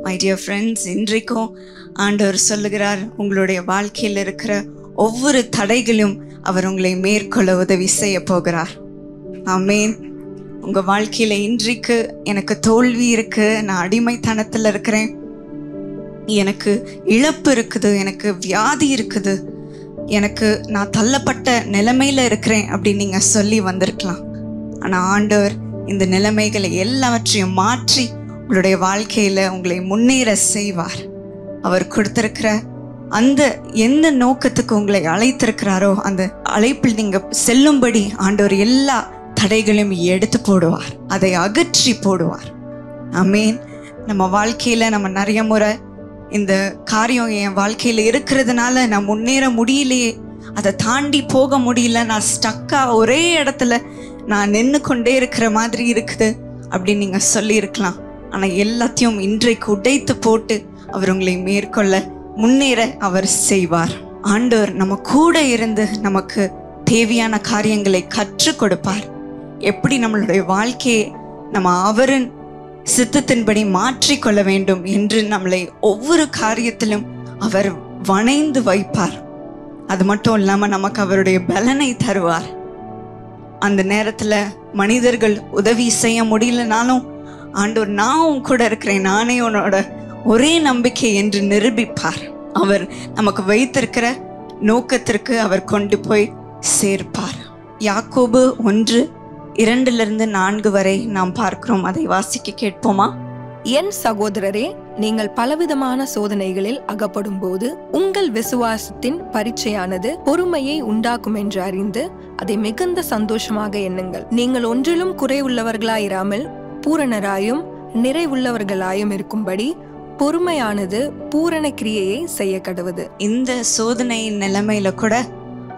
My dear friends, இன்றைக்கும் ஆண்டவர் சொல்லுகிறார், உங்களுடைய வாழ்க்கையில் இருக்கிற ஒவ்வொரு தடைகளும் அவர் உங்களை மேற்கொள்ள உதவி செய்ய போகிறார். ஆமேன். உங்க வாழ்க்கையில இன்றைக்கு எனக்கு தோல்வி இருக்கு, நான் அடிமைத்தனத்துல இருக்கிறேன், எனக்கு இழப்பு இருக்குது, எனக்கு வியாதி இருக்குது, எனக்கு நான் தள்ளப்பட்ட நிலைமையில இருக்கிறேன் அப்படின்னு நீங்க சொல்லி வந்திருக்கலாம். ஆனா ஆண்டவர் இந்த நிலைமைகளை எல்லாவற்றையும் மாற்றி உங்களுடைய வாழ்க்கையில உங்களை முன்னேற செய்வார். அவர் கொடுத்திருக்கிற அந்த எந்த நோக்கத்துக்கு உங்களை அழைத்திருக்கிறாரோ அந்த அழைப்பில் நீங்க செல்லும்படி ஆண்டவர் எல்லா தடைகளையும் எடுத்து போடுவார், அதை அகற்றி போடுவார். ஆமேன். நம்ம வாழ்க்கையில நம்ம நிறைய முறை இந்த காரியம் என் வாழ்க்கையில இருக்கிறதுனால நான் முன்னேற முடியலையே, அதை தாண்டி போக முடியல, நான் ஸ்டக்கா ஒரே இடத்துல நான் நின்று கொண்டே இருக்கிற மாதிரி இருக்குது அப்படின்னு நீங்க சொல்லியிருக்கலாம். ஆனா எல்லாத்தையும் இன்றைக்கு உடைத்து போட்டு அவர் உங்களை மேற்கொள்ள முன்னேற அவர் செய்வார். ஆண்டவர் நம்ம கூட இருந்து நமக்கு தேவையான காரியங்களை கற்றுக் கொடுப்பார். எப்படி நம்மளுடைய வாழ்க்கையை நம்ம அவரின் சித்தத்தின்படி மாற்றிக்கொள்ள வேண்டும் என்று நம்மளை ஒவ்வொரு காரியத்திலும் அவர் வணைந்து வைப்பார். அது மட்டும் இல்லாம நமக்கு அவருடைய பலனை தருவார். அந்த நேரத்துல மனிதர்கள் உதவி செய்ய முடியலனாலும் ஆண்டவர் நான் உன் கூட இருக்கிறேன், நானே உன்னோட ஒரே நம்பிக்கை என்று நிரூபிப்பார். அவர் நமக்கு வைத்திருக்கிற நோக்கத்திற்கு அவர் கொண்டு போய் சேர்ப்பார். யாக்கோபு 1:2-4 வரை நாம் பார்க்கிறோம். அதை வாசிக்க கேட்போமா? என் சகோதரரே, நீங்கள் பலவிதமான சோதனைகளில் அகப்படும் போது உங்கள் விசுவாசத்தின் பரீட்சையானது பொறுமையை உண்டாக்கும் என்று அறிந்து அதை மிகுந்த சந்தோஷமாக எண்ணுங்கள். நீங்கள் ஒன்றிலும் குறைவுள்ளவர்களாயிராமல் பூரணராயும் நிறைவுள்ளவர்களாயும் இருக்கும்படி பொறுமையானது பூரண கிரியையை செய்ய கடவுது. இந்த சோதனையின் நிலைமையில கூட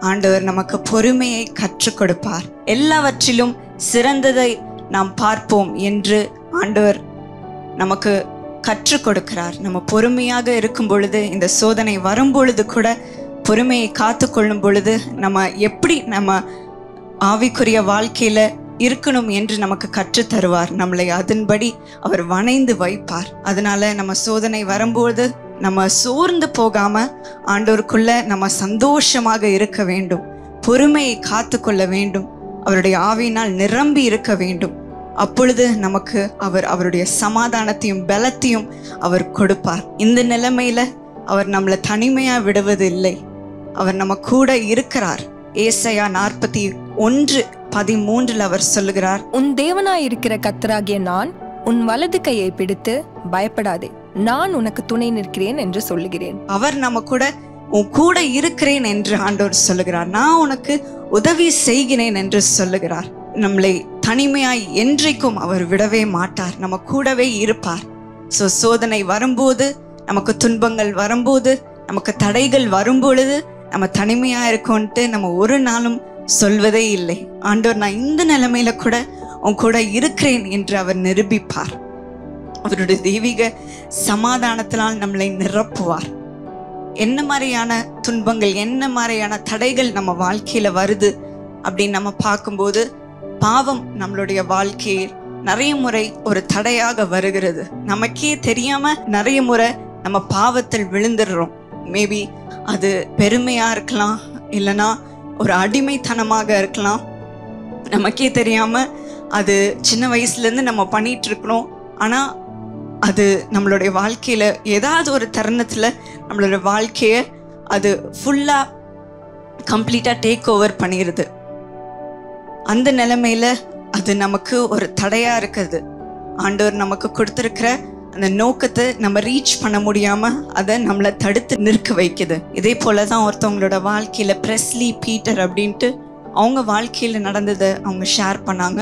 ஆண்டவர் நமக்கு பொறுமையை கற்றுக் கொடுப்பார். எல்லாவற்றிலும் சிறந்ததை நாம் பார்ப்போம் என்று ஆண்டவர் நமக்கு கற்றுக் கொடுக்கிறார். நம்ம பொறுமையாக இருக்கும் பொழுது, இந்த சோதனை வரும் பொழுது கூட பொறுமையை காத்து கொள்ளும் பொழுது நம்ம எப்படி நம்ம ஆவிக்குரிய வாழ்க்கையில இருக்கணும் என்று நமக்கு கற்று தருவார். நம்மளை அதன்படி அவர் வணைந்து வைப்பார். அதனால நம்ம சோதனை வரும்போது நம்ம சோர்ந்து போகாம ஆண்டவருக்குள்ள நம்ம சந்தோஷமாக இருக்க வேண்டும், பொறுமையை காத்து கொள்ள வேண்டும், அவருடைய ஆவியினால் நிரம்பி இருக்க வேண்டும். அப்பொழுது நமக்கு அவர் அவருடைய சமாதானத்தையும் பலத்தையும் அவர் கொடுப்பார். இந்த நிலைமையில அவர் நம்மளை தனிமையா விடுவது இல்லை, அவர் நம்ம கூட இருக்கிறார். ஏசாயா 41:13 அவர் சொல்லுகிறார், உன் தேவனாயிருக்கிற கர்த்தராகிய நான் உன் வலது கையை பிடித்து பயப்படாதே, நான் உனக்கு துணை நிற்கிறேன் என்று சொல்லுகிறேன். அவர் நம்ம கூட உன் கூட இருக்கிறேன் என்று ஆண்டவர் சொல்லுகிறார். நான் உனக்கு உதவி செய்கிறேன் என்று சொல்லுகிறார். நம்மளை தனிமையாய் என்றைக்கும் அவர் விடவே மாட்டார், நம்ம கூடவே இருப்பார். சோதனை வரும்போது, நமக்கு துன்பங்கள் வரும்போது, நமக்கு தடைகள் வரும்பொழுது நம்ம தனிமையா இருக்கோன்ட்டு நம்ம ஒரு நாளும் சொல்வதே இல்லை. ஆண்டவர் நான் இந்த நிலைமையில கூட உன் கூட இருக்கிறேன் என்று அவர் நிரூபிப்பார். அவருடைய தெய்வீக சமாதானத்தினால் நம்மளை நிரப்புவார். என்ன மாதிரியான துன்பங்கள், என்ன மாதிரியான தடைகள் நம்ம வாழ்க்கையில வருது அப்படின்னு நம்ம பார்க்கும்போது, பாவம் நம்மளுடைய வாழ்க்கையில் நிறைய முறை ஒரு தடையாக வருகிறது. நமக்கே தெரியாம நிறைய முறை நம்ம பாவத்தில் விழுந்துடுறோம். மேபி அது பெருமையா இருக்கலாம், இல்லைன்னா ஒரு அடிமைத்தனமாக இருக்கலாம். நமக்கே தெரியாம அது சின்ன வயசுல இருந்து நம்ம பண்ணிட்டு இருக்கிறோம். ஆனா அது நம்மளுடைய வாழ்க்கையில ஏதாவது ஒரு தருணத்துல நம்மளோட வாழ்க்கைய அது ஃபுல்லா கம்ப்ளீட்டா டேக் ஓவர் பண்ணிடுது. அந்த நிலைமையில அது நமக்கு ஒரு தடையா இருக்குது. ஆண்டவர் நமக்கு கொடுத்திருக்கிற அந்த நோக்கத்தை நம்ம ரீச் பண்ண முடியாம அதை நம்மளை தடுத்து நிற்க வைக்குது. இதே போலதான் ஒருத்தவங்களோட வாழ்க்கையில பிரெஸ்லி பீட்டர் அப்படின்ட்டு அவங்க வாழ்க்கையில நடந்ததை அவங்க ஷேர் பண்ணாங்க.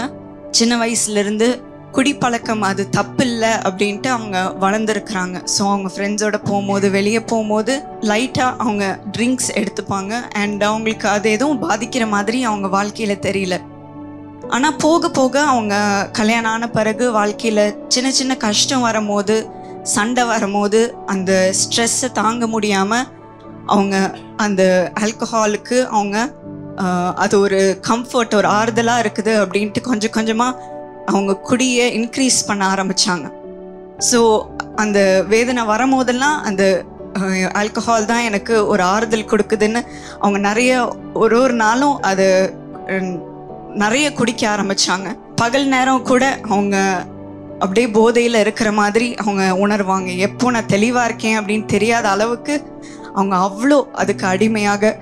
சின்ன வயசுல இருந்து குடிப்பழக்கம் அது தப்பு இல்லை அப்படின்ட்டு அவங்க வளர்ந்துருக்குறாங்க. ஸோ அவங்க ஃப்ரெண்ட்ஸோட போகும்போது, வெளியே போகும்போது லைட்டாக அவங்க ட்ரிங்க்ஸ் எடுத்துப்பாங்க. அண்ட் அவங்களுக்கு அது எதுவும் பாதிக்கிற மாதிரி அவங்க வாழ்க்கையில தெரியல. ஆனால் போக போக அவங்க கல்யாணம் ஆன பிறகு வாழ்க்கையில் சின்ன சின்ன கஷ்டம் வரும்போது, சண்டை வரும்போது அந்த ஸ்ட்ரெஸ்ஸை தாங்க முடியாமல் அவங்க அந்த ஆல்கஹாலுக்கு அவங்க அது ஒரு கம்ஃபர்ட், ஒரு ஆறுதலாக இருக்குது அப்படின்ட்டு கொஞ்சம் கொஞ்சமாக அவங்க குடியை இன்க்ரீஸ் பண்ண ஆரம்பித்தாங்க. ஸோ அந்த வேதனை வரும்போதெல்லாம் அந்த ஆல்கஹால் தான் எனக்கு ஒரு ஆறுதல் கொடுக்குதுன்னு அவங்க நிறைய ஒரு நாளும் அது நிறைய குடிக்க ஆரம்பிச்சாங்க. பகல் நேரம் கூட அவங்க அப்படியே போதையில் இருக்கிற மாதிரி அவங்க உணர்வாங்க. எப்போ நான் தெளிவாக இருக்கேன் அப்படின்னு தெரியாத அளவுக்கு அவங்க அவ்வளோ அதுக்கு அடிமையாக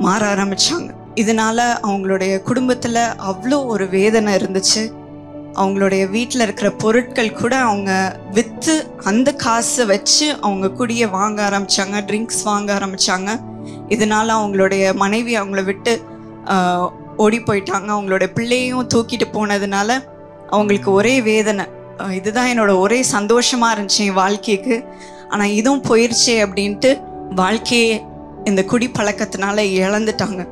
மாற ஆரம்பிச்சாங்க. இதனால அவங்களுடைய குடும்பத்தில் அவ்வளோ ஒரு வேதனை இருந்துச்சு. அவங்களுடைய வீட்டில் இருக்கிற பொருட்கள் கூட அவங்க விற்று அந்த காசை வச்சு அவங்க குடிய வாங்க ஆரம்பித்தாங்க, ட்ரிங்க்ஸ் வாங்க ஆரம்பித்தாங்க. இதனால அவங்களுடைய மனைவி அவங்கள விட்டு ஓடி போயிட்டாங்க. அவங்களுடைய பிள்ளையும் தூக்கிட்டு போனதுனால அவங்களுக்கு ஒரே வேதனை. இதுதான் என்னோட ஒரே சந்தோஷமாக இருந்துச்சு என் வாழ்க்கைக்கு, ஆனால் இதுவும் போயிடுச்சே அப்படின்ட்டு வாழ்க்கையே இந்த குடி பழக்கத்தினால இழந்துட்டாங்க.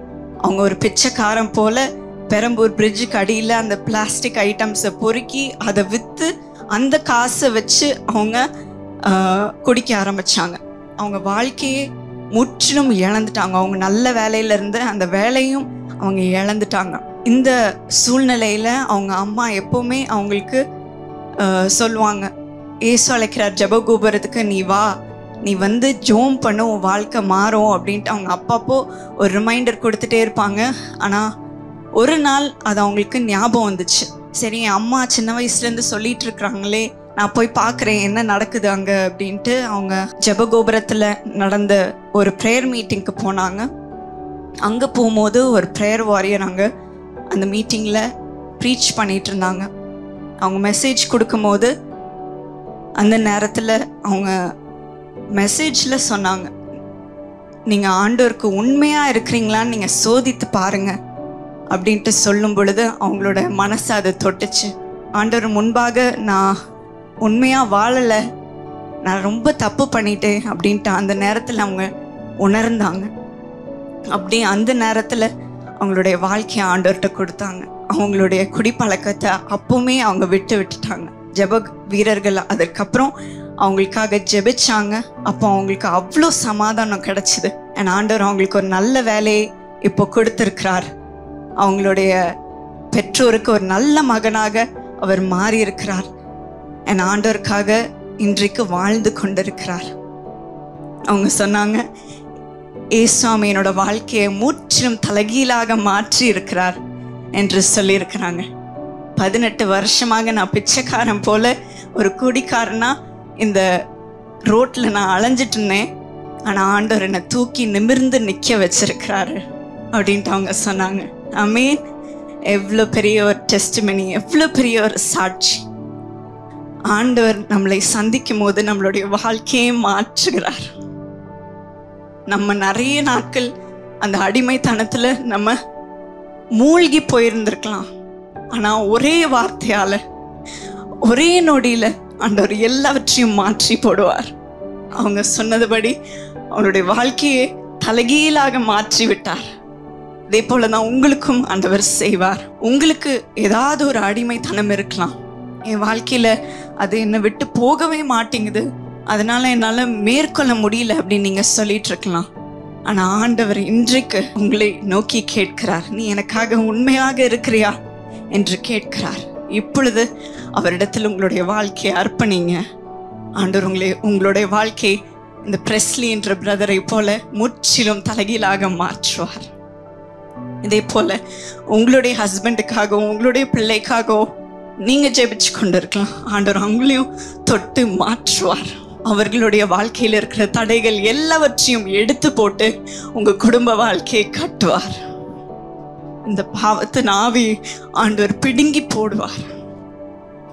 அவங்க ஒரு பிச்சைக்காரன் போல் பெரம்பூர் பிரிட்ஜுக்கு அடியில் அந்த பிளாஸ்டிக் ஐட்டம்ஸை பொறுக்கி அதை விற்று அந்த காசை வச்சு அவங்க குடிக்க ஆரம்பித்தாங்க. அவங்க வாழ்க்கையே முற்றிலும் இழந்துட்டாங்க. அவங்க நல்ல வேலையில இருந்து அந்த வேலையும் அவங்க இழந்துட்டாங்க. இந்த சூழ்நிலையில் அவங்க அம்மா எப்போவுமே அவங்களுக்கு சொல்லுவாங்க, ஏசு அழைக்கிறார் ஜெபகோபுரத்துக்கு நீ வா, நீ வந்து ஜோம் பண்ண, உன் வாழ்க்கை மாறும் அப்படின்ட்டு அவங்க அப்பப்போ ஒரு ரிமைண்டர் கொடுத்துட்டே இருப்பாங்க. ஆனால் ஒரு நாள் அது அவங்களுக்கு ஞாபகம் வந்துச்சு. சரி, என் அம்மா சின்ன வயசுலேருந்து சொல்லிட்டு இருக்கிறாங்களே, நான் போய் பார்க்குறேன் என்ன நடக்குது அங்கே அப்படின்ட்டு அவங்க ஜெபகோபுரத்தில் நடந்த ஒரு ப்ரேயர் மீட்டிங்க்கு போனாங்க. அங்கே போகும்போது ஒரு ப்ரேயர் வாரியர் அங்கே அந்த மீட்டிங்கில் ப்ரீச் பண்ணிகிட்டு இருந்தாங்க. அவங்க மெசேஜ் கொடுக்கும்போது அந்த நேரத்தில் அவங்க மெசேஜில் சொன்னாங்க, நீங்கள் ஆண்டவருக்கு உண்மையாக இருக்கிறீங்களான்னு நீங்கள் சோதித்து பாருங்கள் அப்படின்ட்டு சொல்லும் பொழுது அவங்களோட மனசை அதை தொட்டுச்சு. ஆண்டவர் முன்பாக நான் உண்மையாக வாழலை, நான் ரொம்ப தப்பு பண்ணிட்டேன் அப்படின்ட்டு அந்த நேரத்தில் அவங்க உணர்ந்தாங்க. அப்படி அந்த நேரத்தில் அவங்களுடைய வாழ்க்கையை ஆண்டவர்கிட்ட கொடுத்தாங்க. அவங்களுடைய குடிப்பழக்கத்தை அப்பவுமே அவங்க விட்டுட்டாங்க. ஜெப வீரர்கள் அதற்கப்புறம் அவங்களுக்காக ஜெபிச்சாங்க. அப்போ அவங்களுக்கு அவ்வளோ சமாதானம் கிடைச்சிது. என் ஆண்டவர் அவங்களுக்கு ஒரு நல்ல வேலையை இப்போ கொடுத்துருக்கிறார். அவங்களுடைய பெற்றோருக்கு ஒரு நல்ல மகனாக அவர் மாறி இருக்கிறார். என் ஆண்டவருக்காக இன்றைக்கு வாழ்ந்து கொண்டிருக்கிறார். அவங்க சொன்னாங்க, ஏசுவாமி என்னோட வாழ்க்கையை முற்றிலும் தலைகீழாக மாற்றி இருக்கிறார் என்று சொல்லியிருக்கிறாங்க. 18 வருஷமாக நான் பிச்சைக்காரன் போல ஒரு குடிக்காரனா இந்த ரோட்டில் நான் அலைஞ்சிட்டு இருந்தேன். ஆனால் ஆண்டவர் என்னை தூக்கி நிமிர்ந்து நிற்க வச்சிருக்கிறாரு அப்படின்ட்டு அவங்க சொன்னாங்க. ஆமீன். எவ்வளோ பெரிய ஒரு டெஸ்டிமனி, எவ்வளோ பெரிய ஒரு சாட்சி. ஆண்டவர் நம்மளை சந்திக்கும் போது நம்மளுடைய வாழ்க்கையை மாற்றுகிறார். நம்ம நிறைய நாட்கள் அந்த அடிமைத்தனத்தில் நம்ம மூழ்கி போயிருந்திருக்கலாம். ஆனால் ஒரே வார்த்தையால், ஒரே நொடியில் ஆண்டவர் எல்லாவற்றையும் மாற்றி போடுவார். அவங்க சொன்னதுபடி அவங்களுடைய வாழ்க்கையை தலைகீழாக மாற்றி விட்டார். இதே போல தான் உங்களுக்கும் ஆண்டவர் செய்வார். உங்களுக்கு ஏதாவது ஒரு அடிமைத்தனம் இருக்கலாம். என் வாழ்க்கையில் அது என்னை விட்டு போகவே மாட்டேங்குது, அதனால என்னால் மேற்கொள்ள முடியல அப்படின்னு நீங்கள் சொல்லிட்டு இருக்கலாம். ஆனால் ஆண்டவர் இன்றைக்கு உங்களை நோக்கி கேட்கிறார், நீ எனக்காக உண்மையாக இருக்கிறியா என்று கேட்கிறார். இப்பொழுது அவரிடத்தில் உங்களுடைய வாழ்க்கையை அர்ப்பணிங்க. ஆண்டவர் உங்களுடைய வாழ்க்கை இந்த பிரெஸ்லி என்ற பிரதரை போல முற்றிலும் தலைகீழாக மாற்றுவார். இதே போல உங்களுடைய ஹஸ்பண்டுக்காகவும் உங்களுடைய பிள்ளைக்காகவும் நீங்க ஜெபிச்சு கொண்டு இருக்கலாம். ஆண்டவர் அவங்களையும் தொட்டு மாற்றுவார். அவர்களுடைய வாழ்க்கையில் இருக்கிற தடைகள் எல்லாவற்றையும் எடுத்து போட்டு உங்க குடும்ப வாழ்க்கையை கட்டுவார். இந்த பாவத்தின் ஆவி ஆண்டவர் பிடுங்கி போடுவார்.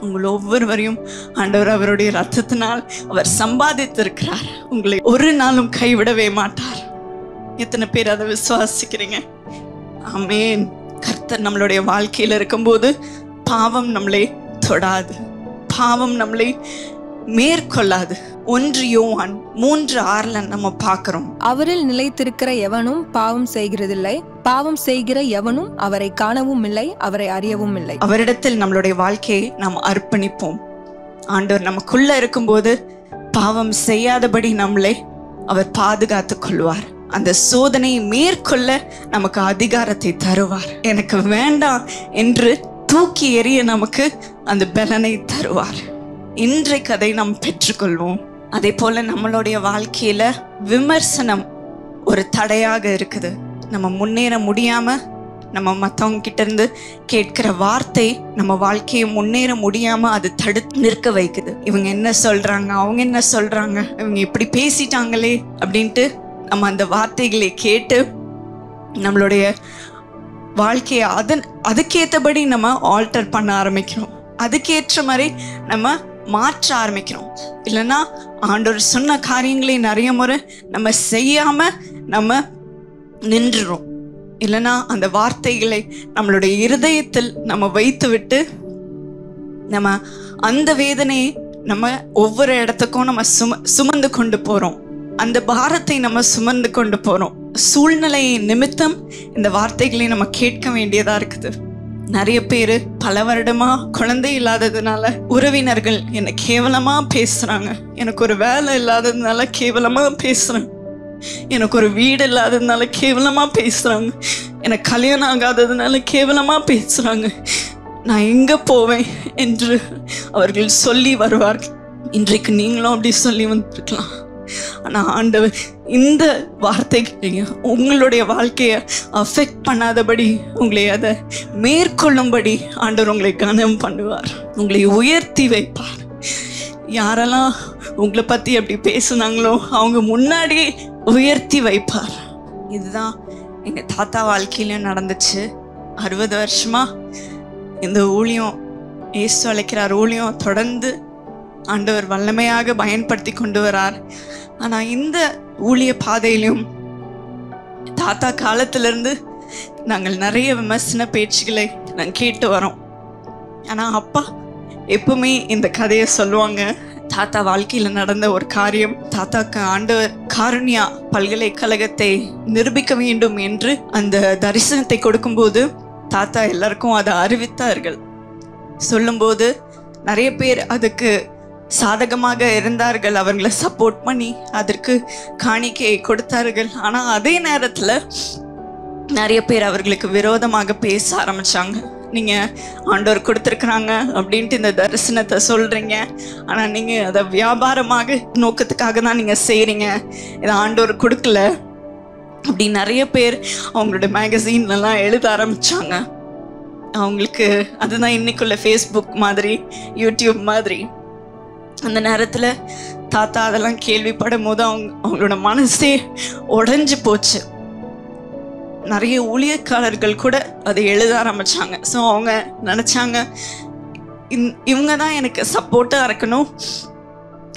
உங்கள் ஒவ்வொருவரையும் ஆண்டவர் அவருடைய ரத்தத்தினால் அவர் சம்பாதித்திருக்கிறார். உங்களை ஒரு நாளும் கைவிடவே மாட்டார். எத்தனை பேர் அதை விசுவாசிக்கிறீங்க? ஆமென். கர்த்தர் நம்மளுடைய வாழ்க்கையில் இருக்கும்போது பாவம் நம்மளை தொடாது, பாவம் நம்மளை மேற்கொள்ளாது. 1 யோவான் 3:6 நம்ம பார்க்கிறோம், அவரில் நிலைத்திருக்கிற எவனும் பாவம் செய்கிறதில்லை, பாவம் செய்கிற எவனும் அவரை காணவும் இல்லை, அவரை அறியவும் இல்லை. அவரிடத்தில் நம்மளுடைய வாழ்க்கையை நாம் அர்ப்பணிப்போம். ஆண்டவர் நமக்குள்ள இருக்கும்போது பாவம் செய்யாதபடி நம்மளை அவர் பாதுகாத்துக் கொள்வார். அந்த சோதனையை மேற்கொள்ள நமக்கு அதிகாரத்தை தருவார். எனக்கு வேண்டாம் என்று தூக்கி எறிய நமக்கு அந்த பலனை தருவார். இன்றைக்கு அதை நாம் பெற்றுக்கொள்வோம். அதே போல நம்மளுடைய வாழ்க்கையில விமர்சனம் ஒரு தடையாக இருக்குது. நம்ம முன்னேற முடியாம, நம்ம மற்றவங்க கிட்ட இருந்து கேட்கிற வார்த்தை நம்ம வாழ்க்கையை முன்னேற முடியாம அது தடுத்து நிற்க வைக்குது. இவங்க என்ன சொல்றாங்க, அவங்க என்ன சொல்றாங்க, இவங்க இப்படி பேசிட்டாங்களே அப்படின்ட்டு நம்ம அந்த வார்த்தைகளை கேட்டு நம்மளுடைய வாழ்க்கையை அதுக்கேற்றபடி நம்ம ஆல்டர் பண்ண ஆரம்பிக்கிறோம். அதுக்கேற்ற மாதிரி நம்ம மாற்ற ஆரம்பிக்கிறோம். இல்லைன்னா ஆண்டவர் சொன்ன காரியங்களை நிறைய முறை நம்ம செய்யாம நம்ம நின்றுறோம். இல்லைன்னா அந்த வார்த்தைகளை நம்மளுடைய இருதயத்தில் நம்ம வைத்து விட்டு நம்ம அந்த வேதனையை நம்ம ஒவ்வொரு இடத்துக்கும் நம்ம சுமந்து கொண்டு போறோம். அந்த பாரத்தை நம்ம சுமந்து கொண்டு போறோம். சூழ்நிலை நிமித்தம் இந்த வார்த்தைகளை நம்ம கேட்க வேண்டியதா இருக்குது. நிறைய பேரு பல வருடமா குழந்தை இல்லாததுனால உறவினர்கள் என்னை கேவலமா பேசுறாங்க. எனக்கு ஒரு வேலை இல்லாததுனால கேவலமா பேசுறாங்க. எனக்கு ஒரு வீடு இல்லாததுனால கேவலமா பேசுறாங்க. எனக்கு கல்யாணம் ஆகாததுனால கேவலமா பேசுறாங்க. நான் எங்க போவேன் என்று அவர்கள் சொல்லி வருவார்கள். இன்றைக்கு நீங்களும் அப்படி சொல்லி வந்திருக்கலாம். ஆனா ஆண்டவர் இந்த வார்த்தைகளையும் உங்களுடைய வாழ்க்கையை அஃபெக்ட் பண்ணாதபடி, உங்களை அதை மேற்கொள்ளும்படி ஆண்டவர் உங்களை கனம் பண்ணுவார், உங்களை உயர்த்தி வைப்பார். யாரெல்லாம் உங்களை பத்தி அப்படி பேசுனாங்களோ அவங்க முன்னாடியே உயர்த்தி வைப்பார். இதுதான் எங்க தாத்தா வாழ்க்கையிலும் நடந்துச்சு. 60 வருஷமா இந்த ஊழியம், இயேசு அழைக்கிறார் ஊழியம் தொடர்ந்து ஆண்டவர் வல்லமையாக பயன்படுத்தி கொண்டு வரார். ஆனா இந்த ஊழிய பாதையிலும் தாத்தா காலத்திலிருந்து நாங்கள் நிறைய விமர்சன பேச்சுகளை நாங்கள் கேட்டு வரோம். ஆனா அப்பா எப்பவுமே இந்த கதையை சொல்லுவாங்க. தாத்தா வாழ்க்கையில நடந்த ஒரு காரியம், தாத்தாக்கு ஆண்டவர் காருண்யா பல்கலைக்கழகத்தை நிரூபிக்க வேண்டும் என்று அந்த தரிசனத்தை கொடுக்கும்போது தாத்தா எல்லாருக்கும் அதை அறிவித்தார்கள். சொல்லும்போது நிறைய பேர் அதுக்கு சாதகமாக இருந்தார்கள். அவர்களை சப்போர்ட் பண்ணி அதற்கு காணிக்கையை கொடுத்தார்கள். ஆனா அதே நேரத்துல நிறைய பேர் அவர்களுக்கு விரோதமாக பேச ஆரம்பிச்சாங்க. நீங்க ஆண்டவர் கொடுத்துருக்குறாங்க அப்படின்ட்டு இந்த தரிசனத்தை சொல்றீங்க, ஆனா நீங்க அதை வியாபாரமாக நோக்கத்துக்காக தான் நீங்க செய்றீங்க, இதை ஆண்டவர் கொடுக்கல அப்படி நிறைய பேர் அவங்களோட மேகசீன்லாம் எழுத ஆரம்பிச்சாங்க. அவங்களுக்கு அதுதான் இன்னைக்குள்ள ஃபேஸ்புக் மாதிரி, யூடியூப் மாதிரி. அந்த நேரத்துல தாத்தா அதெல்லாம் கேள்விப்படும் போது அவங்களோட மனசே உடைஞ்சு போச்சு. நிறைய ஊழியக்காரர்கள் கூட அதை எழுத ஆரம்பிச்சாங்க. ஸோ அவங்க நினைச்சாங்க இவங்க தான் எனக்கு சப்போர்ட்டாக இருக்கணும்,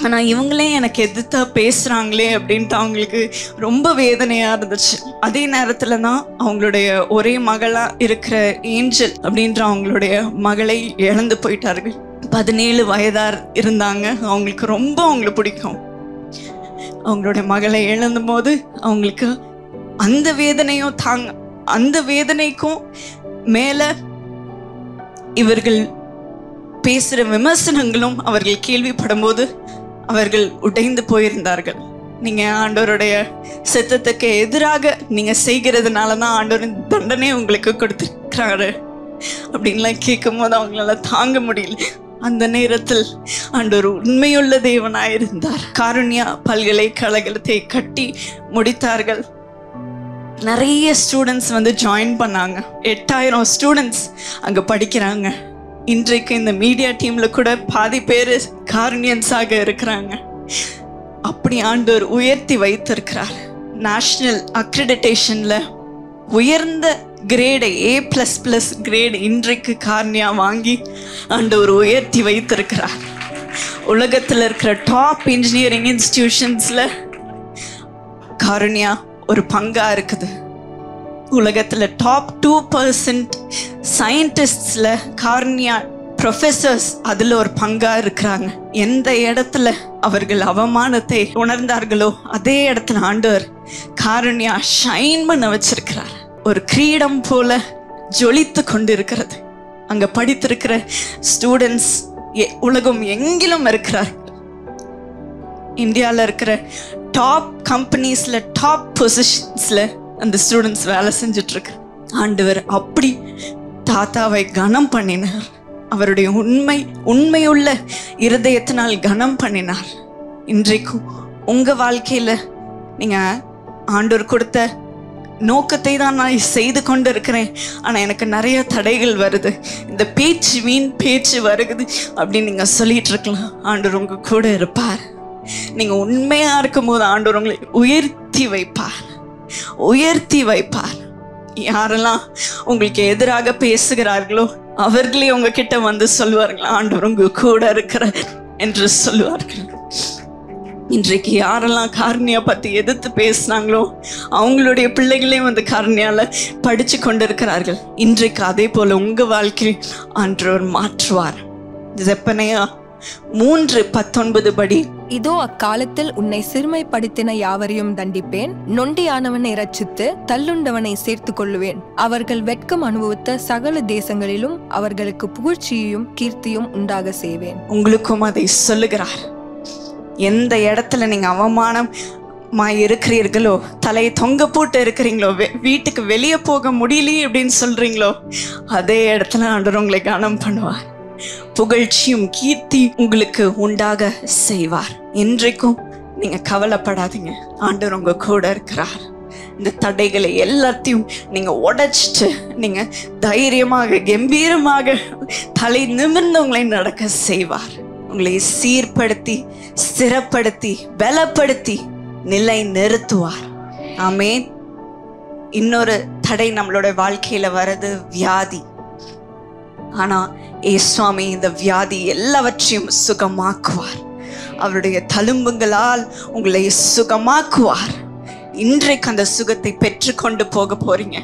ஆனால் இவங்களே எனக்கு எதிர்த்தா பேசுகிறாங்களே அப்படின்ட்டு அவங்களுக்கு ரொம்ப வேதனையாக இருந்துச்சு. அதே நேரத்தில் தான் அவங்களுடைய ஒரே மகளாக இருக்கிற ஏஞ்சல் அப்படின்ற அவங்களுடைய மகளை இழந்து போயிட்டார்கள். 17 வயதார் இருந்தாங்க. அவங்களுக்கு ரொம்ப அவங்களை பிடிக்கும். அவங்களோட மகளை இழந்த போது அவங்களுக்கு அந்த வேதனையும் அந்த வேதனைக்கும் மேல இவர்கள் பேசுற விமர்சனங்களும் அவர்கள் கேள்விப்படும் போது அவர்கள் உடைந்து போயிருந்தார்கள். நீங்க ஆண்டவருடைய சித்தத்துக்கு எதிராக நீங்க செய்கிறதுனாலதான் ஆண்டவரின் தண்டனை உங்களுக்கு கொடுத்திருக்கிறாரு அப்படின்லாம் கேட்கும் போது அவங்களால தாங்க முடியல. அந்த நேரத்தில் ஆண்டவர் உண்மையுள்ள தேவனாயிருந்தார். காருண்யா பல்கலைக்கழகத்தை கட்டி முடித்தார்கள். நிறைய ஸ்டூடெண்ட்ஸ் வந்து ஜாயின் பண்ணாங்க. 8000 ஸ்டூடெண்ட்ஸ் அங்க படிக்கிறாங்க. இன்றைக்கு இந்த மீடியா டீம்ல கூட பாதி பேர் காருண்யன்ஸாக இருக்கிறாங்க. அப்படி ஆண்டவர் உயர்த்தி வைத்திருக்கிறார். நேஷனல் அக்ரெடிடேஷன்ல உயர்ந்த கிரேடை A++ கிரேடு இன்றைக்கு காருண்யா வாங்கி ஆண்டவர் உயர்த்தி வைத்திருக்கிறார். உலகத்தில் இருக்கிற டாப் இன்ஜினியரிங் இன்ஸ்டிடியூஷன்ஸ்ல காருண்யா ஒரு பங்கா இருக்குது. உலகத்துல டாப் 2% சயின்டிஸ்ட்ஸ்ல காருண்யா ப்ரொஃபசர்ஸ் அதுல ஒரு பங்கா இருக்கிறாங்க. எந்த இடத்துல அவர்கள் அவமானத்தை உணர்ந்தார்களோ அதே இடத்துல ஆண்டவர் காருண்யா ஷைன் பண்ண வச்சிருக்கிறார். ஒரு கிரீடம் போல ஜொலித்து கொண்டு இருக்கிறது. அங்க படித்திருக்கிற ஸ்டூடெண்ட்ஸ் உலகம் எங்கிலும் இருக்கிறார்கள். இந்தியாவில் இருக்கிற டாப் கம்பெனிஸ்ல டாப் பொசிஷன்ஸ்ல அந்த ஸ்டூடெண்ட்ஸ் வேலை செஞ்சுட்டு இருக்கு. ஆண்டவர் அப்படி தாத்தாவை கனம் பண்ணினார். அவருடைய உண்மையுள்ள இருதயத்தினால் கனம் பண்ணினார். இன்றைக்கும் உங்க வாழ்க்கையில நீங்க ஆண்டவர் கொடுத்த நோக்கத்தை தான் நான் செய்து கொண்டு இருக்கிறேன், ஆனா எனக்கு நிறைய தடைகள் வருது, இந்த பேச்சு வீண் பேச்சு வருகுது அப்படின்னு நீங்க சொல்லிட்டு இருக்கலாம். ஆண்டவர் உங்க கூட இருப்பார். நீங்க உண்மையா இருக்கும் போது ஆண்டவர் உங்களை உயர்த்தி வைப்பார். யாரெல்லாம் உங்களுக்கு எதிராக பேசுகிறார்களோ அவர்களே உங்ககிட்ட வந்து சொல்லுவார்கள், ஆண்டவர் உங்க கூட இருக்கிறார் என்று சொல்லுவார்கள். இன்றைக்கு யாரெல்லாம் காரணியா பத்தி எதிர்த்து பேசினாங்களோ அவங்களுடைய பிள்ளைகளே வந்து காரணியால படிச்சு கொண்டிருக்கிறார்கள். இன்றைக்கு அதே போல உங்க வாழ்க்கையில் ஆண்டவர் மாற்றுவார். செப்பனியா 3:19 படி, இதோ அக்காலத்தில் உன்னை சிறுமைப்படுத்தின யாவரையும் தண்டிப்பேன், நொண்டியானவனை இரட்சித்து தள்ளுண்டவனை சேர்த்து கொள்ளுவேன். அவர்கள் வெட்கம் அனுபவித்த சகல தேசங்களிலும் அவர்களுக்கு புகழ்ச்சியும் கீர்த்தியும் உண்டாக செய்வேன். உங்களுக்கும் அதை சொல்லுகிறார். எந்த இடத்துல நீங்க அவமானமா இருக்கிறீர்களோ, தலையை தொங்க போட்டு இருக்கிறீங்களோ, வீட்டுக்கு வெளியே போக முடியலையே அப்படின்னு சொல்றீங்களோ, அதே இடத்துல ஆண்டவர் உங்களை கனம் பண்ணுவார். புகழ்ச்சியும் கீர்த்தி உங்களுக்கு உண்டாக செய்வார். இன்றைக்கும் நீங்க கவலைப்படாதீங்க, ஆண்டவர் உங்க கூட இருக்கிறார். இந்த தடைகளை எல்லாத்தையும் நீங்க உடைச்சிட்டு நீங்க தைரியமாக கம்பீரமாக தலை நிமிர்ந்து உங்களை நடக்க செய்வார். உங்களை சீர்படுத்தி ஸ்திரப்படுத்தி பலப்படுத்தி நிலை நிறுத்துவார். ஆமென். இன்னொரு தடை நம்மளோட வாழ்க்கையில வர்றது வியாதி. ஆனா சுவாமி இந்த வியாதி எல்லாவற்றையும் சுகமாக்குவார். அவருடைய தழும்புகளால் உங்களை சுகமாக்குவார். இன்றைக்கு அந்த சுகத்தை பெற்றுக்கொண்டு போக போறீங்க.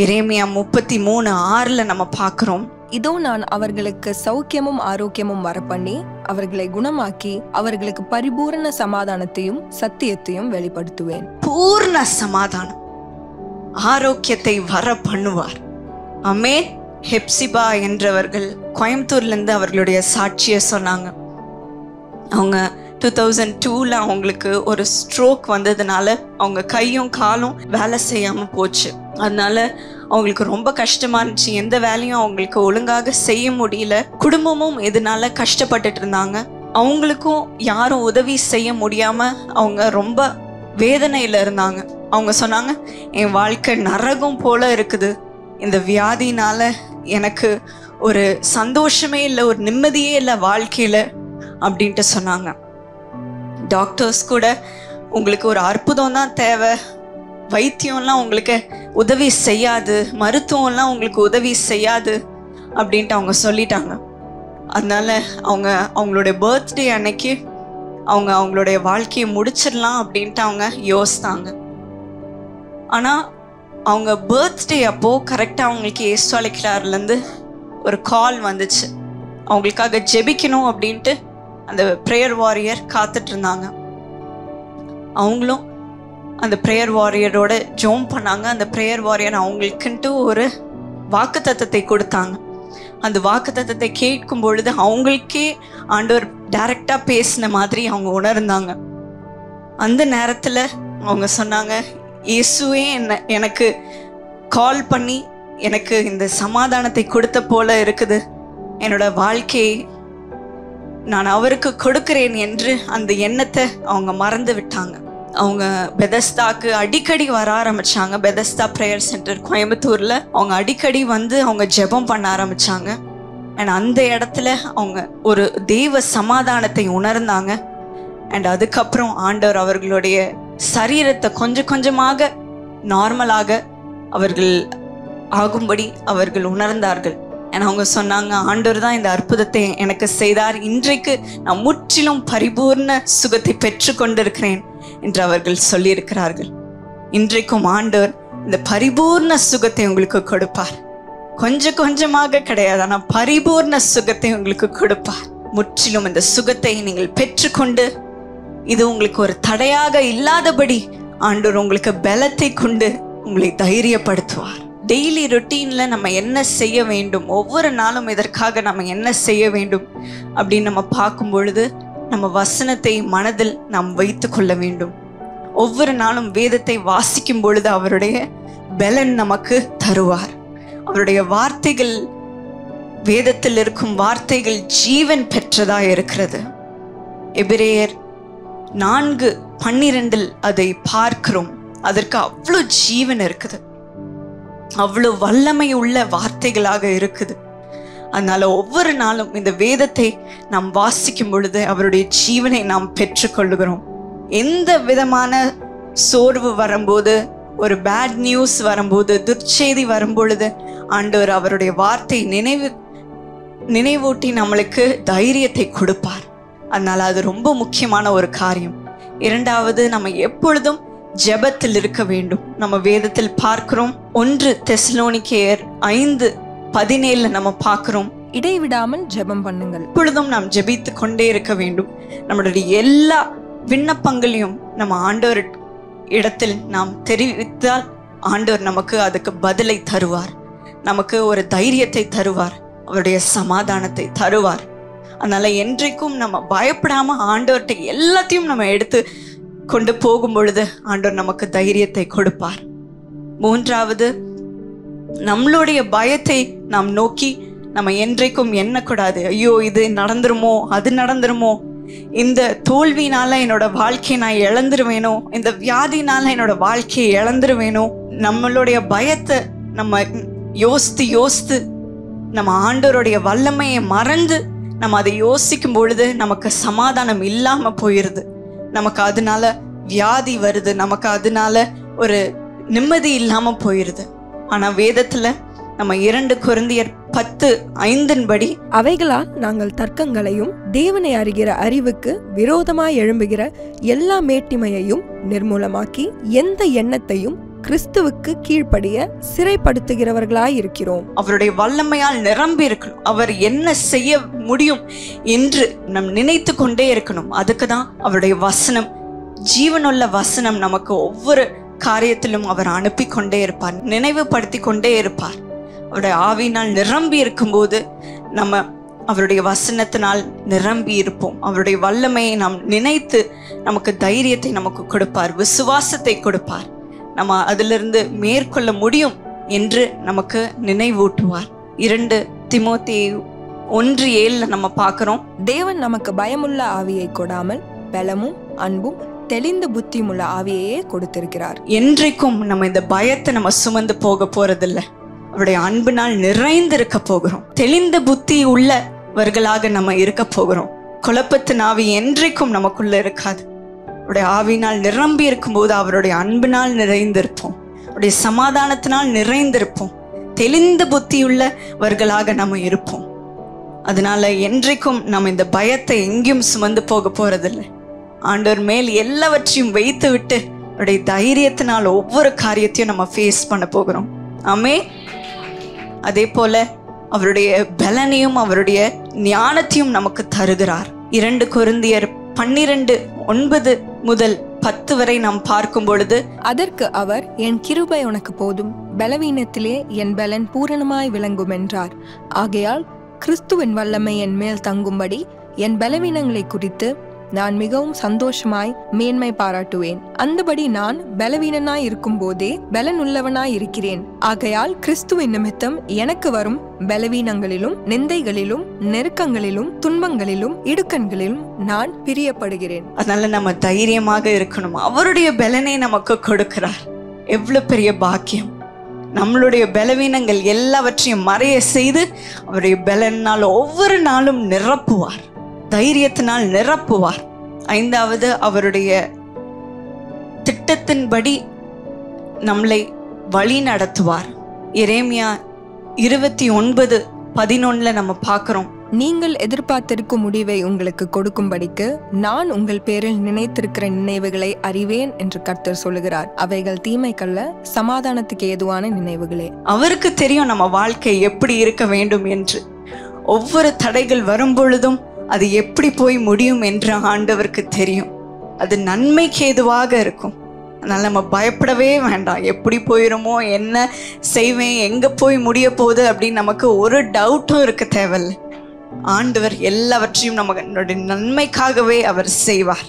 எரேமியா 33:6 நம்ம பார்க்கிறோம், இதோ நான் அவர்களுக்கு சௌக்கியமும் ஆரோக்கியமும் வரப்பண்ணி அவர்களை குணமாக்கி அவர்களுக்கு பரிபூரண சமாதானத்தையும் சத்தியத்தையும் வெளிப்படுத்துவேன். பூர்ண சமாதானம் ஆரோக்கியத்தை வர பண்ணுவார். ஆமே. ஹெப்சிபா என்றவர்கள் கோயம்புத்தூர்ல இருந்து அவர்களுடைய சாட்சியை சொன்னாங்க. அவங்க 2002 அவங்களுக்கு ஒரு ஸ்ட்ரோக் வந்ததுனால அவங்க கையும் காலும் வேலை செய்யாம போச்சு. அதனால அவங்களுக்கு ரொம்ப கஷ்டமா இருந்துச்சு. எந்த வேலையும் அவங்களுக்கு ஒழுங்காக செய்ய முடியல. குடும்பமும் இதனால கஷ்டப்பட்டுட்டு இருந்தாங்க. அவங்களுக்கும் யாரும் உதவி செய்ய முடியாம அவங்க ரொம்ப வேதனையில இருந்தாங்க. அவங்க சொன்னாங்க, என் வாழ்க்கை நரகம் போல இருக்குது, இந்த வியாதினால எனக்கு ஒரு சந்தோஷமே இல்லை, ஒரு நிம்மதியே இல்லை வாழ்க்கையில அப்படின்ட்டு சொன்னாங்க. டாக்டர்ஸ் கூட உங்களுக்கு ஒரு அற்புதம் தான் தேவை, வைத்தியம்லாம் உங்களுக்கு உதவி செய்யாது, மருத்துவம்லாம் உங்களுக்கு உதவி செய்யாது அப்படின்ட்டு அவங்க சொல்லிட்டாங்க. அதனால அவங்களுடைய பர்த்டே அன்னைக்கு அவங்களுடைய வாழ்க்கையை முடிச்சிடலாம் அப்படின்ட்டு அவங்க யோசித்தாங்க. ஆனா அவங்க பர்த்டே அப்போ கரெக்டாக அவங்களுக்கு இயேசு அழைக்கிறார்லேருந்து ஒரு கால் வந்துச்சு. அவங்களுக்காக ஜெபிக்கணும் அப்படின்ட்டு அந்த ப்ரேயர் வாரியர் காத்துட்டு இருந்தாங்க. அவங்களும் அந்த ப்ரேயர் வாரியரோட ஜோம் பண்ணாங்க. அந்த ப்ரேயர் வாரியர் அவங்களுக்குன்ட்டு ஒரு வாக்குத்தத்தத்தை கொடுத்தாங்க. அந்த வாக்குத்தத்தத்தை கேட்கும் பொழுது அவங்களுக்கே ஆண்டவர் டைரக்டா பேசின மாதிரி அவங்க உணர்ந்தாங்க. அந்த நேரத்துல அவங்க சொன்னாங்க, இயேசுவே எனக்கு கால் பண்ணி எனக்கு இந்த சமாதானத்தை கொடுத்த போல இருக்குது, என்னோட வாழ்க்கையை நான் அவருக்கு கொடுக்கிறேன் என்று அந்த எண்ணத்தை அவங்க மறந்து விட்டாங்க. அவங்க பெதஸ்தாக்கு அடிக்கடி வர ஆரம்பிச்சாங்க. பெதஸ்தா ப்ரேயர் சென்டர் கோயம்புத்தூர்ல அவங்க அடிக்கடி வந்து அவங்க ஜெபம் பண்ண ஆரம்பிச்சாங்க. அண்ட் அந்த இடத்துல அவங்க ஒரு தெய்வ சமாதானத்தை உணர்ந்தாங்க. அண்ட் அதுக்கப்புறம் ஆண்டவர் அவர்களுடைய சரீரத்தை கொஞ்சம் கொஞ்சமாக நார்மலாக அவர்கள் ஆகும்படி அவர்கள் உணர்ந்தார்கள். ஏன்னா அவங்க சொன்னாங்க, ஆண்டவர் தான் இந்த அற்புதத்தை எனக்கு செய்தார், இன்றைக்கு நான் முற்றிலும் பரிபூர்ண சுகத்தை பெற்று கொண்டிருக்கிறேன் என்று அவர்கள் சொல்லியிருக்கிறார்கள். இன்றைக்கும் ஆண்டவர் இந்த பரிபூர்ண சுகத்தை உங்களுக்கு கொடுப்பார். கொஞ்சம் கொஞ்சமாக கிடையாது, ஆனால் பரிபூர்ண சுகத்தை உங்களுக்கு கொடுப்பார். முற்றிலும் இந்த சுகத்தை நீங்கள் பெற்றுக்கொண்டு இது உங்களுக்கு ஒரு தடையாக இல்லாதபடி ஆண்டவர் உங்களுக்கு பலத்தை கொண்டு உங்களை தைரியப்படுத்துவார். டெய்லி ரொட்டீன்ல நம்ம என்ன செய்ய வேண்டும், ஒவ்வொரு நாளும் இதற்காக நம்ம என்ன செய்ய வேண்டும் அப்படின்னு நம்ம பார்க்கும் பொழுது நம்ம வசனத்தை மனதில் நாம் வைத்து கொள்ள வேண்டும். ஒவ்வொரு நாளும் வேதத்தை வாசிக்கும் பொழுது அவருடைய பலன் நமக்கு தருவார். அவருடைய வார்த்தைகள் வேதத்தில் இருக்கும் வார்த்தைகள் ஜீவன் பெற்றதா இருக்கிறது. எபிரேயர் 4:12 அதை பார்க்கிறோம். அதற்கு அவ்வளோ ஜீவன் இருக்குது, அவ்வளோ வல்லமை உள்ள வார்த்தைகளாக இருக்குது. அதனால ஒவ்வொரு நாளும் இந்த வேதத்தை நாம் வாசிக்கும் பொழுது அவருடைய ஜீவனை நாம் பெற்றுக்கொள்ளுகிறோம். எந்த விதமான சோர்வு வரும்போது, ஒரு பேட் நியூஸ் வரும்போது, துர்ச்செய்தி வரும்பொழுது ஆண்டவர் அவருடைய வார்த்தை நினைவூட்டி நம்மளுக்கு தைரியத்தை கொடுப்பார். அதனால அது ரொம்ப முக்கியமான ஒரு காரியம். இரண்டாவது, நம்ம எப்பொழுதும் ஜெபத்தில் இருக்க வேண்டும். நம்ம வேதத்தில் பார்க்கிறோம், 1 தெசலோனிக்கேயர் 5:17 நம்ம பார்க்கிறோம், இடைவிடாமல் ஜெபம் பண்ணுங்கள். எப்பொழுதும் நாம் ஜெபித்து கொண்டே இருக்க வேண்டும். நம்மளுடைய எல்லா விண்ணப்பங்களையும் நம்ம ஆண்டவர் இடத்தில் நாம் தெரிவித்தால் ஆண்டவர் நமக்கு அதுக்கு பதிலை தருவார், நமக்கு ஒரு தைரியத்தை தருவார், அவருடைய சமாதானத்தை தருவார். அதனால என்றைக்கும் நம்ம பயப்படாம ஆண்டவர்கிட்ட எல்லாத்தையும் நம்ம எடுத்து கொண்டு போகும் பொழுது ஆண்டவர் நமக்கு தைரியத்தை கொடுப்பார். மூன்றாவது, நம்மளுடைய பயத்தை நாம் நோக்கி நம்ம என்றைக்கும் எண்ணக்கூடாது. ஐயோ, இது நடந்துருமோ, அது நடந்துருமோ, இந்த தோல்வினால என்னோட வாழ்க்கையை நான் இழந்துருவேனோ, இந்த வியாதினால என்னோட வாழ்க்கையை இழந்துருவேனோ. நம்மளுடைய பயத்தை நம்ம யோசித்து நம்ம ஆண்டவருடைய வல்லமையை மறந்து நம்ம அதை யோசிக்கும் பொழுது நமக்கு சமாதானம் இல்லாம போயிருது, நமக்கு அதனால வியாதி வருது, நமக்கு அதனால ஒரு நிம்மதி இல்லாம போயிருது. ஆனா வேதத்துல நம்ம 2 கொரிந்தியர் 10:5 அவைகளால் நாங்கள் தர்க்கங்களையும் தேவனை அறிகிற அறிவுக்கு விரோதமாய் எழும்புகிற எல்லா மேட்டிமையையும் நிர்மூலமாக்கி எந்த எண்ணத்தையும் கிறிஸ்துவுக்கு கீழ்ப்படிய சிறைப்படுத்துகிறவர்களாய் இருக்கிறோம். அவருடைய வல்லமையால் நிரம்பி இருக்கணும். அவர் என்ன செய்ய முடியும் என்று நம் நினைத்து கொண்டே இருக்கணும். அதுக்குதான் அவருடைய வசனம், ஜீவனுள்ள வசனம் நமக்கு ஒவ்வொரு காரியத்திலும் அவர் அனுப்பி கொண்டே இருப்பார், நினைவுபடுத்தி கொண்டே இருப்பார். அவருடைய ஆவியினால் நிரம்பி இருக்கும்போது நம்ம அவருடைய வசனத்தினால் நிரம்பி இருப்போம். அவருடைய வல்லமையை நாம் நினைத்து நமக்கு தைரியத்தை நமக்கு கொடுப்பார், விசுவாசத்தை கொடுப்பார். நம்ம அதிலிருந்து மேற்கொள்ள முடியும் என்று நமக்கு நினைவூட்டுவார். 2 தீமோத்தேயு 1:7 நம்ம பார்க்கிறோம், தேவன் நமக்கு பயமுள்ள ஆவியை கொடாமல் பலமும் அன்பும் தெளிந்த புத்தியுமுள்ள ஆவியையே கொடுத்திருக்கிறார். என்றைக்கும் நம்ம இந்த பயத்தை நம்ம சுமந்து போக போறதில்லை, அவருடைய அன்பினால் நிறைந்திருக்க போகிறோம். தெளிந்த புத்தி உள்ளவர்களாக நம்ம இருக்க போகிறோம். குழப்பத்தின் ஆவி என்றைக்கும் நமக்குள்ள இருக்காது. அவருடைய ஆவினால் நிரம்பி இருக்கும்போது அவருடைய அன்பினால் நிறைந்திருப்போம், அவருடைய சமாதானத்தினால் நிறைந்திருப்போம், தெளிந்த புத்தியுள்ளவர்களாக நம்ம இருப்போம். அதனால என்றைக்கும் நம்ம இந்த பயத்தை எங்கேயும் சுமந்து போக போறதில்லை. ஆண்டவர் மேல் எல்லாவற்றையும் வைத்து விட்டு அவருடைய தைரியத்தினால் ஒவ்வொரு காரியத்தையும் நம்ம ஃபேஸ் பண்ண போகிறோம். ஆமே. அதே போல அவருடைய பலனையும் அவருடைய ஞானத்தையும் நமக்கு தருகிறார். 2 கொரிந்தியர் 12:9-10 வரை நாம் பார்க்கும் பொழுது, அதற்கு அவர், என் கிருபை உனக்கு போதும், பலவீனத்திலே என் பலன் பூரணமாய் விளங்கும் என்றார். ஆகையால் கிறிஸ்துவின் வல்லமை என் மேல் தங்கும்படி என் பலவீனங்களை குறித்து நான் மிகவும் சந்தோஷமாய் மேன்மை பாராட்டுவேன். அந்தபடி நான் பலவீனனாய் இருக்கும் போதே பலனுள்ளவனாய் இருக்கிறேன். ஆகையால் கிறிஸ்துவின் நிமித்தம் எனக்கு வரும் பலவீனங்களிலும் நிந்தைகளிலும் நெருக்கங்களிலும் துன்பங்களிலும் இடுக்கண்களிலும் நான் பிரியப்படுகிறேன். அதனால நம்ம தைரியமாக இருக்கணும். அவருடைய பலனை நமக்கு கொடுக்கிறார். எவ்வளவு பெரிய பாக்கியம்! நம்மளுடைய பலவீனங்கள் எல்லாவற்றையும் மறைய செய்து அவருடைய பலனால் ஒவ்வொரு நாளும் நிரப்புவார், தைரியத்தினால் நிரப்புவார். 5வது, அவருடைய திட்டத்தின்படி நம்மளை வழி நடத்துவார். எரேமியா 29:11 நம்ம பார்க்கிறோம், நீங்கள் எதிர்பார்த்திருக்கும் முடிவை உங்களுக்கு கொடுக்கும்படிக்கு நான் உங்கள் பேரில் நினைத்திருக்கிற நினைவுகளை அறிவேன் என்று கர்த்தர் சொல்லுகிறார். அவைகள் தீமைக்கல்ல, சமாதானத்துக்கு ஏதுவான நினைவுகளே. அவருக்கு தெரியும் நம்ம வாழ்க்கை எப்படி இருக்க வேண்டும் என்று. ஒவ்வொரு தடைகள் வரும் பொழுதும் அது எப்படி போய் முடியும் என்று ஆண்டவருக்கு தெரியும். அது நன்மைக்கு ஏதுவாக இருக்கும். அதனால நம்ம பயப்படவே வேண்டாம். எப்படி போயிருமோ, என்ன செய்வேன், எங்க போய் முடிய போகுது அப்படின்னு நமக்கு ஒரு டவுட்டும் இருக்க தேவையில்லை. ஆண்டவர் எல்லாவற்றையும் நம்மளுடைய நன்மைக்காகவே அவர் செய்வார்.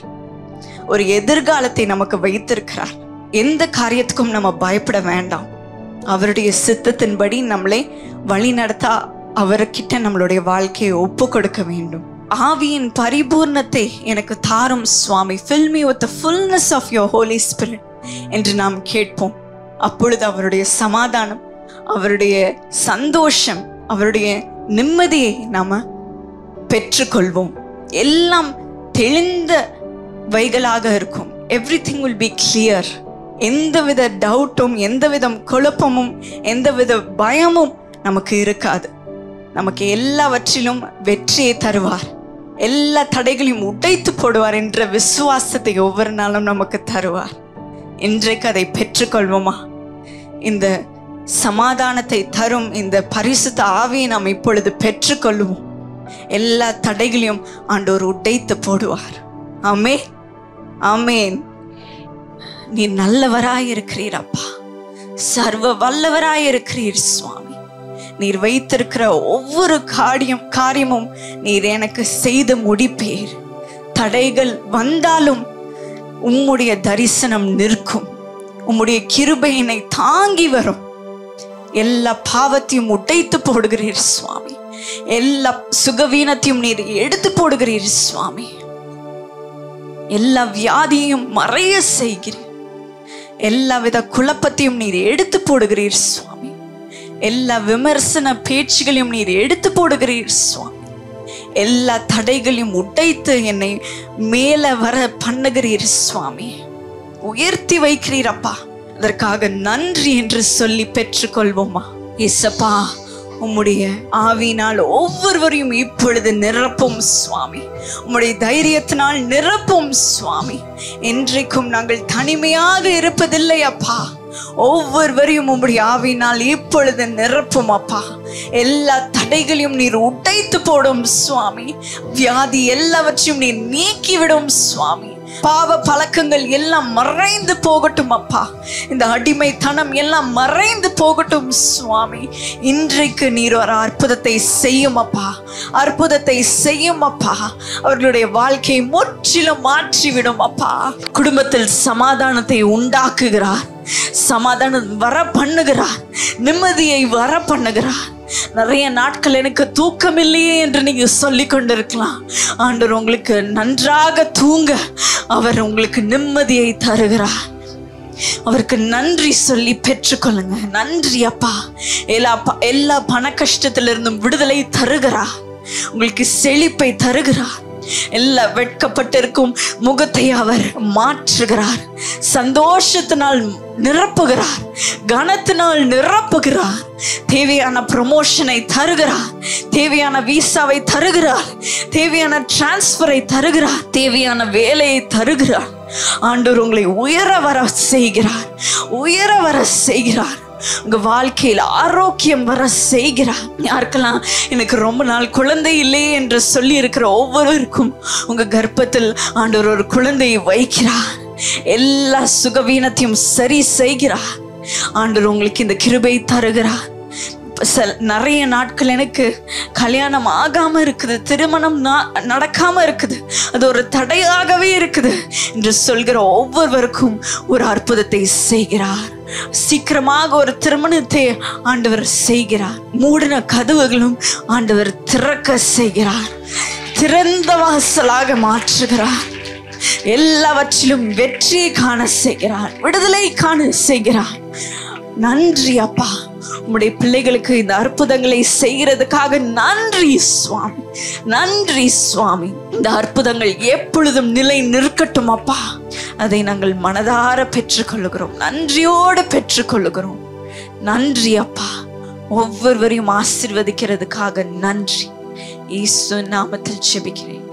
ஒரு எதிர்காலத்தை நமக்கு வைத்திருக்கிறார். எந்த காரியத்துக்கும் நம்ம பயப்பட வேண்டாம். அவருடைய சித்தத்தின்படி நம்மளை வழி நடத்த அவர்கிட்ட நம்மளுடைய வாழ்க்கையை ஒப்பு கொடுக்க வேண்டும். ஆவியின் பரிபூர்ணத்தை எனக்கு தாரும் சுவாமி, fill me with the fullness of your Holy Spirit என்று நாம் கேட்போம். அப்பொழுது அவருடைய சமாதானம், அவருடைய சந்தோஷம், அவருடைய நிம்மதியை நாம பெற்றுக்கொள்வோம். எல்லாம் தெளிந்த வைகளாக இருக்கும். everything will be clear. எந்தவித டவுட்டும், எந்தவித குழப்பமும், எந்தவித பயமும் நமக்கு இருக்காது. நமக்கு எல்லாவற்றிலும் வெற்றியை தருவார், எல்லா தடைகளையும் உடைத்து போடுவார் என்ற விசுவாசத்தை ஒவ்வொரு நாளும் நமக்கு தருவார். இன்றைக்கு அதை பெற்றுக்கொள்வோமா? இந்த சமாதானத்தை தரும் இந்த பரிசுத்த ஆவியை நாம் இப்பொழுது பெற்றுக்கொள்வோம். எல்லா தடைகளையும் ஆண்டவர் உடைத்து போடுவார். ஆமென், ஆமென். நீ நல்லவராயிருக்கிறீர் அப்பா, சர்வ வல்லவராயிருக்கிறீர் சுவாமி. நீர் வைத்திருக்கிற ஒவ்வொரு காரியமும் நீர் எனக்கு செய்து முடிப்பீர். தடைகள் வந்தாலும் உம்முடைய தரிசனம் நிற்கும், உம்முடைய கிருபையினை தாங்கி வரும். எல்லா பாவத்தையும் உடைத்து போடுகிறீர் சுவாமி, எல்லா சுகவீனத்தையும் நீர் எடுத்து போடுகிறீர் சுவாமி. எல்லா வியாதியையும் மறைய செய்கிறீர், எல்லா வித குழப்பத்தையும் நீர் எடுத்து போடுகிறீர் சுவாமி. எல்லா விமர்சன பேச்சுகளையும் நீர் எடுத்து போடுகிறீர் சுவாமி. எல்லா தடைகளையும் உடைத்து என்னை மேல வர பண்ணுகிறீர் சுவாமி. உயர்த்தி வைக்கிறீர் அப்பா, அதற்காக நன்றி என்று சொல்லி பெற்றுக்கொள்வோமா? இயேசப்பா, உம்முடைய ஆவியினால் ஒவ்வொருவரையும் இப்பொழுது நிரப்பும் சுவாமி. உம்முடைய தைரியத்தினால் நிரப்பும் சுவாமி. இன்றைக்கும் நாங்கள் தனிமையாக இருப்பதில்லை அப்பா, ஒவ்வொருவரையும் உம்முடைய ஆவியினால் இப்பொழுது நிரப்பும் அப்பா. எல்லா தடைகளையும் நீர் உடைத்து போடும் சுவாமி. வியாதி எல்லாவற்றையும் நீர் நீக்கிவிடும் சுவாமி. பாவ பழக்கங்கள் எல்லாம் மறைந்து போகட்டும் அப்பா. இந்த அடிமைத்தனம் எல்லாம் மறைந்து போகட்டும் சுவாமி. இன்றைக்கு நீர் ஒரு அற்புதத்தை செய்யும் அப்பா, அற்புதத்தை செய்யும் அப்பா. அவர்களுடைய வாழ்க்கையை முற்றிலும் மாற்றிவிடும் அப்பா. குடும்பத்தில் சமாதானத்தை உண்டாக்குகிறார், சமாதானம் வர பண்ணுகிறார், நிம்மதியை வர பண்ணுகிறார். நிறைய நாட்கள் எனக்கு தூக்கம் இல்லையே என்று நீங்க சொல்லி கொண்டிருக்கலாம். ஆண்டவர் உங்களுக்கு நன்றாக தூங்க அவர் உங்களுக்கு நிம்மதியை தருகிறார். அவருக்கு நன்றி சொல்லி பெற்றுக்கொள்ளுங்க. நன்றி அப்பா. எல்லா பண கஷ்டத்திலிருந்தும் விடுதலை தருகிறார், உங்களுக்கு செழிப்பை தருகிறார். எல்லா வெட்கப்பட்டிருக்கும் முகத்தை அவர் மாற்றுகிறார், சந்தோஷத்தினால் நிரப்புகிறார், கனத்தினால் நிரப்புகிறார். தேவையான ப்ரமோஷனை தருகிறார், தேவையான விசாவை தருகிறார், தேவையான டிரான்ஸ்பரை தருகிறார், தேவையான வேலையை தருகிறார். ஆண்டவர் உங்களை உயர வர செய்கிறார், உயர வர செய்கிறார். உங்க வாழ்க்கையில் ஆரோக்கியம் வர செய்கிறார். யாருக்கெல்லாம் எனக்கு ரொம்ப நாள் குழந்தை இல்லையே என்று சொல்லி இருக்கிற ஒவ்வொருவருக்கும் உங்க கர்ப்பத்தில் ஆண்டவர் ஒரு குழந்தையை வைக்கிறார். எல்லா சுகவீனத்தையும் சரி செய்கிறார். ஆண்டவர் உங்களுக்கு இந்த கிருபை தருகிறார். நிறைய நாட்கள் எனக்கு கல்யாணம் ஆகாம இருக்குது, திருமணம் நடக்காம இருக்குது, அது ஒரு தடையாகவே இருக்குது என்று சொல்கிற ஒவ்வொருவருக்கும் ஒரு அற்புதத்தை செய்கிறார். சீக்கிரமாக ஒரு திருமணத்தை ஆண்டவர் செய்கிறார். மூடின கதவுகளும் ஆண்டவர் திறக்க செய்கிறார், திறந்த வாசலாக மாற்றுகிறார். எல்லாவற்றிலும் வெற்றியை காண செய்கிறார், விடுதலை காண செய்கிறார். நன்றி அப்பா. உம்முடைய பிள்ளைகளுக்கு இந்த அற்புதங்களை செய்கிறதுக்காக நன்றி சுவாமி, நன்றி சுவாமி. இந்த அற்புதங்கள் எப்பொழுதும் நிலை நிற்கட்டும் அப்பா. அதை நாங்கள் மனதார பெற்றுக்கொள்ளுகிறோம், நன்றியோடு பெற்றுக்கொள்ளுகிறோம். நன்றி அப்பா. ஒவ்வொருவரையும் ஆசீர்வதிக்கிறதுக்காக நன்றி. இயேசு நாமத்தில் ஜெபிக்கிறேன்.